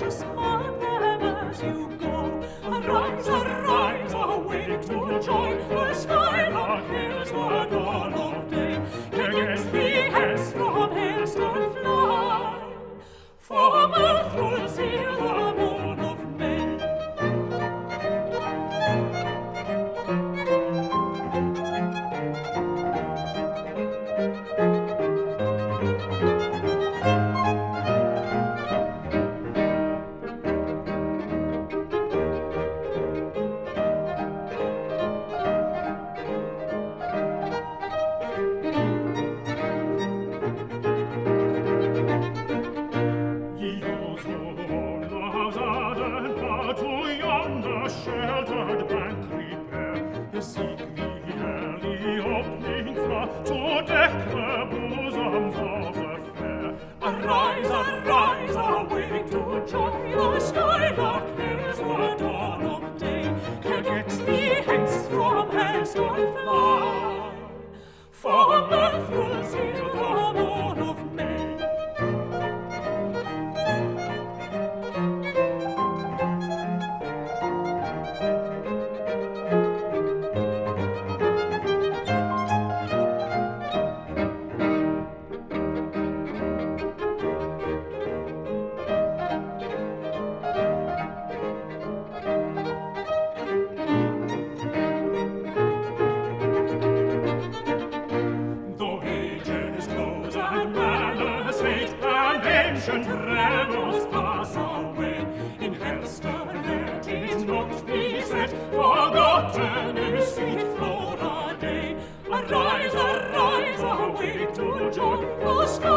to smart them as you go. Arise, awake to joy, the skylark hails the dawn of day. Against the hence from hailstone fly, from earth will sail the moon of May. Sheltered bank repair, beseek thee, early opening floor, to deck the bosoms of the fair. Arise, awake to joy, the skylark hails the dawn of day. Get thee hence from hailstone fly, from earth will sail the moon of May. Ancient rebels pass away. In Hellstar let it Not be set, forgotten is sweet Flora day. Arise, awake to joy, the sky